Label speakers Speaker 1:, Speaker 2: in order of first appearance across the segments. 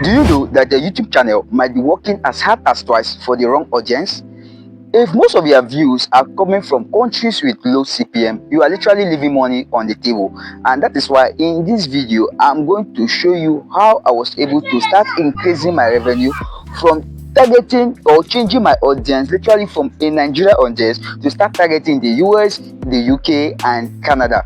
Speaker 1: Do you know that the YouTube channel might be working as hard as twice for the wrong audience? If most of your views are coming from countries with low CPM, you are literally leaving money on the table. And that is why in this video, I'm going to show you how I was able to start increasing my revenue from targeting or changing my audience literally from a Nigeria audience to start targeting the US, the UK and Canada.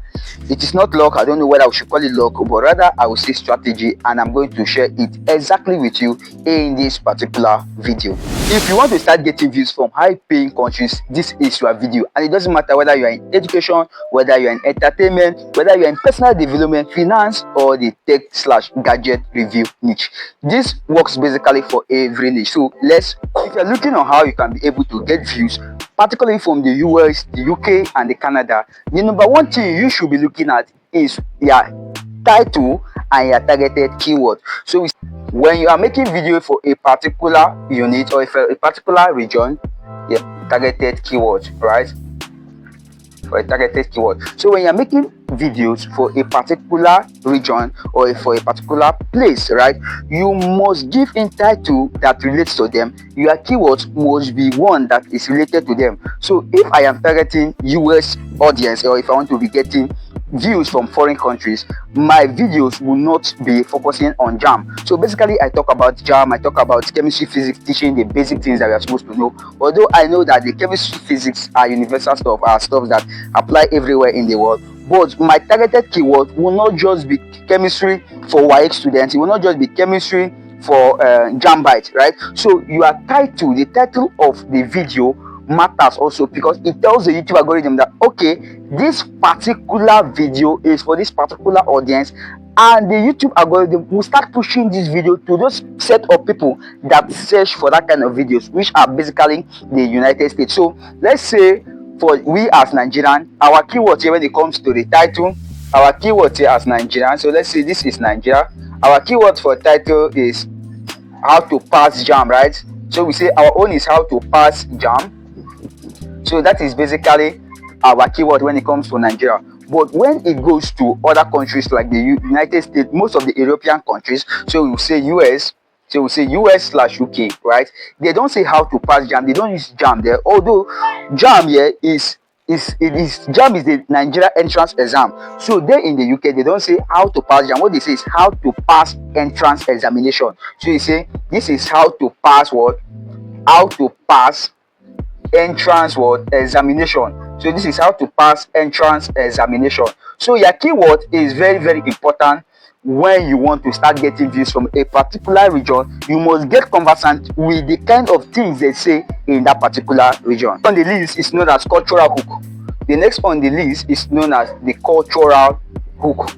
Speaker 1: It is not luck. I don't know whether I should call it luck, but rather I will say strategy, and I'm going to share it exactly with you in this particular video. If you want to start getting views from high paying countries, this is your video. And it doesn't matter whether you are in education, whether you are in entertainment, whether you are in personal development, finance, or the tech/gadget review niche. This works basically for every niche. So if you're looking on how you can be able to get views, particularly from the US, the UK and the Canada, the number one thing you should be looking at is your title and your targeted keyword. So when you are making video for a particular unit or for a particular region, your targeted keyword, right? For a targeted keyword. So when you're making videos for a particular region or for a particular place, right, you must give in title that relates to them. Your keywords must be one that is related to them. So if I am targeting US audience, or if I want to be getting views from foreign countries, my videos will not be focusing on jam. So basically I talk about jam, I talk about chemistry, physics, teaching the basic things that we are supposed to know. Although I know that the chemistry, physics are universal stuff, are stuff that apply everywhere in the world, but my targeted keyword will not just be chemistry for YX students, it will not just be chemistry for Jambite, right? So your title, the title of the video matters also, because it tells the YouTube algorithm that okay, this particular video is for this particular audience, and the YouTube algorithm will start pushing this video to those set of people that search for that kind of videos, which are basically the United States. So let's say for we as Nigerian, our keyword here when it comes to the title, our keyword here as Nigerian, so let's say this is Nigeria, our keyword for title is how to pass jam, right? So we say our own is how to pass jam. So that is basically our keyword when it comes to Nigeria. But when it goes to other countries like the United States, most of the European countries, so we say US, so we say US/UK, right? They don't say how to pass jam. They don't use jam there. Although jam here jam is the Nigeria entrance exam. So there in the UK, they don't say how to pass jam. What they say is how to pass entrance examination. So you say this is how to pass what? How to pass entrance examination. So this is how to pass entrance examination. So your keyword is very, very important. When you want to start getting views from a particular region, you must get conversant with the kind of things they say in that particular region. On the list is known as cultural hook. The next on the list is known as the cultural hook.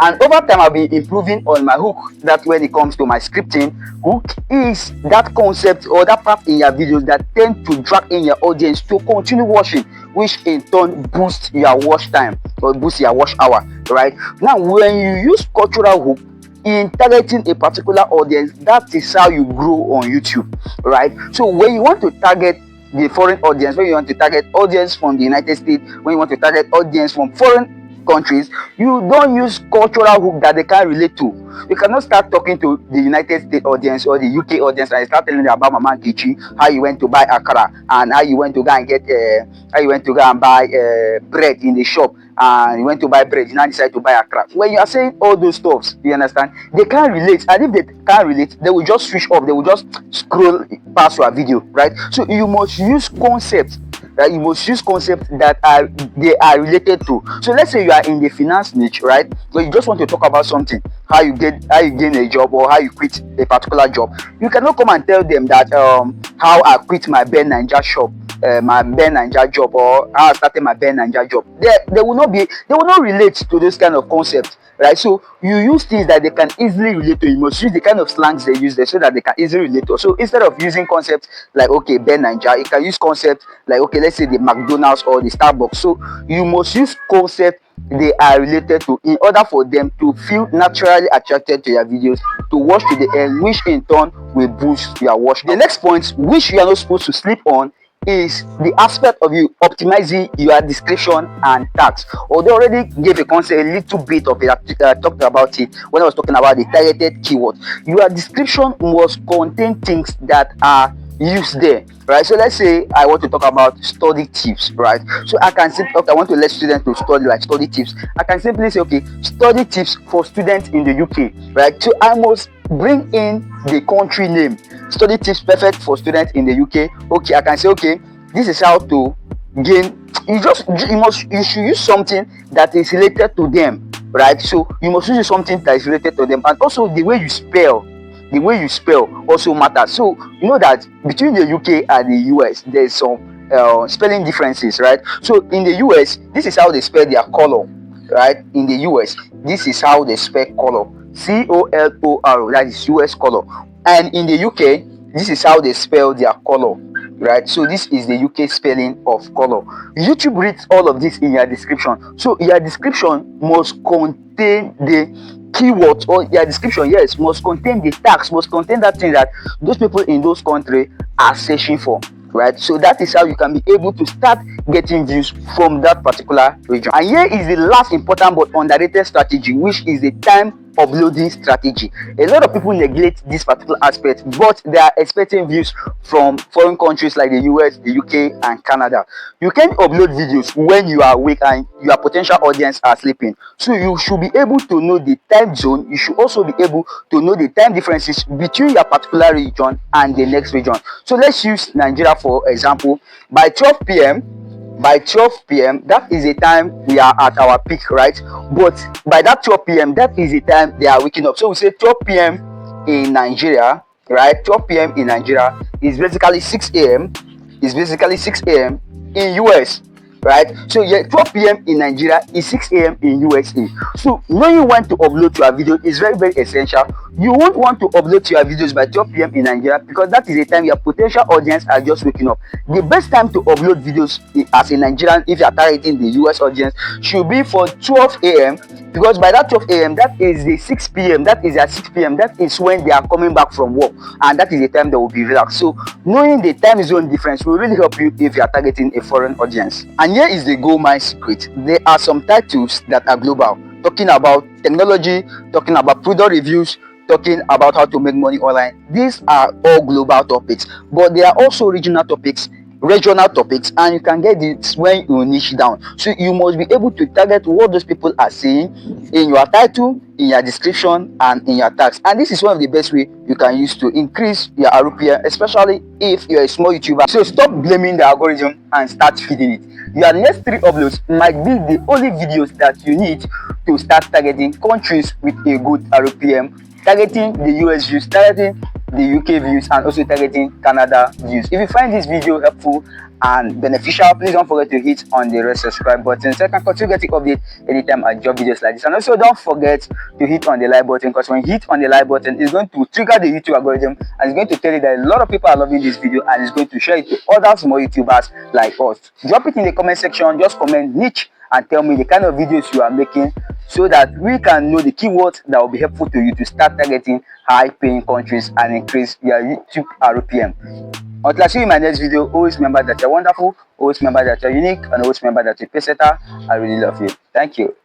Speaker 1: And over time, I'll be improving on my hook. That when it comes to my scripting, hook is that concept or that part in your videos that tend to drag in your audience to continue watching, which in turn boosts your watch time or boosts your watch hour, right? Now, when you use cultural hook in targeting a particular audience, that is how you grow on YouTube, right? So when you want to target the foreign audience, when you want to target audience from the United States, when you want to target audience from foreign countries, you don't use cultural hook that they can relate to. You cannot start talking to the United States audience or the UK audience and start telling them about Mama Kichi, how you went to buy akara, and how you went to go and get buy bread in the shop, and you went to buy bread, you now decide to buy akara. When you are saying all those stuffs, you understand, they can't relate, and if they can't relate, they will just switch off, they will just scroll past your video, right? So you must use concepts, right? You must use concepts that they are related to. So let's say you are in the finance niche, right? So you just want to talk about something, how you gain a job or how you quit a particular job. You cannot come and tell them that how I quit my Ben Ninja shop, my Ben Ninja job, or how I started my Ben Ninja job. They will not relate to those kind of concepts, right? So you use things that they can easily relate to. You must use the kind of slangs they use there so that they can easily relate to. So instead of using concepts like okay, Ben Ninja, you can use concepts like okay, let's say the McDonald's or the Starbucks. So you must use concepts they are related to in order for them to feel naturally attracted to your videos, to watch to the end, which in turn will boost your watch. The next point, which you are not supposed to sleep on, is the aspect of you optimizing your description and tags. Although I already gave a concept, a little bit of it, talked about it when I was talking about the targeted keyword. Your description must contain things that are used there, right? So let's say I want to talk about study tips, right? So I can say, okay, I want to let students to study, like study tips. I can simply say, okay, study tips for students in the UK, right? So I must bring in the country name. Study tips perfect for students in the UK. Okay, I can say, okay, this is how to gain. You should use something that is related to them, right? So you must use something that is related to them, and also the way you spell also matters. So you know that between the UK and the US there's some spelling differences, right? So in the US, this is how they spell their color, right? In the US, this is how they spell color, color, that is US color. And in the UK, this is how they spell their color, right? So this is the UK spelling of color. YouTube reads all of this in your description. So your description must contain the keywords, or your description, yes, must contain the tags, must contain that thing that those people in those countries are searching for, right? So that is how you can be able to start getting views from that particular region. And here is the last important but underrated strategy, which is the time uploading strategy. A lot of people neglect this particular aspect, but they are expecting views from foreign countries like the US, the UK, and Canada. You can upload videos when you are awake and your potential audience are sleeping. So you should be able to know the time zone. You should also be able to know the time differences between your particular region and the next region. So let's use Nigeria for example. By 12 p.m, that is the time we are at our peak, right? But by that 12 p.m, that is the time they are waking up. So we say 12 p.m in Nigeria, right? 12 p.m in Nigeria is basically 6 a.m, in US, right? So yeah, 12 p.m in Nigeria is 6 a.m in USA. So knowing when to upload your video is very, very essential. You won't want to upload your videos by 12 p.m in Nigeria, because that is the time your potential audience are just waking up. The best time to upload videos as a Nigerian, if you are targeting the US audience, should be for 12 a.m, because by that 12 a.m, that is the 6 p.m, that is at 6 p.m, that is when they are coming back from work, and that is the time they will be relaxed. So knowing the time zone difference will really help you if you are targeting a foreign audience. And here is the gold mine secret. There are some titles that are global, talking about technology, talking about product reviews, talking about how to make money online. These are all global topics, but there are also regional topics, and you can get it when you niche down. So you must be able to target what those people are saying in your title, in your description, and in your tags. And this is one of the best way you can use to increase your RPM, especially if you're a small YouTuber. So stop blaming the algorithm and start feeding it. Your next 3 uploads might be the only videos that you need to start targeting countries with a good RPM, targeting the US views, targeting the UK views, and also targeting Canada views. If you find this video helpful and beneficial, please don't forget to hit on the red subscribe button so you can continue getting updates anytime I drop videos like this. And also don't forget to hit on the like button, because when you hit on the like button, it's going to trigger the YouTube algorithm and it's going to tell you that a lot of people are loving this video, and it's going to share it to other small YouTubers like us. Drop it in the comment section, just comment niche and tell me the kind of videos you are making, so that we can know the keywords that will be helpful to you to start targeting high paying countries and increase your YouTube RPM. Until I see you in my next video, always remember that you're wonderful, always remember that you're unique, and always remember that you're a pace setter. I really love you. Thank you.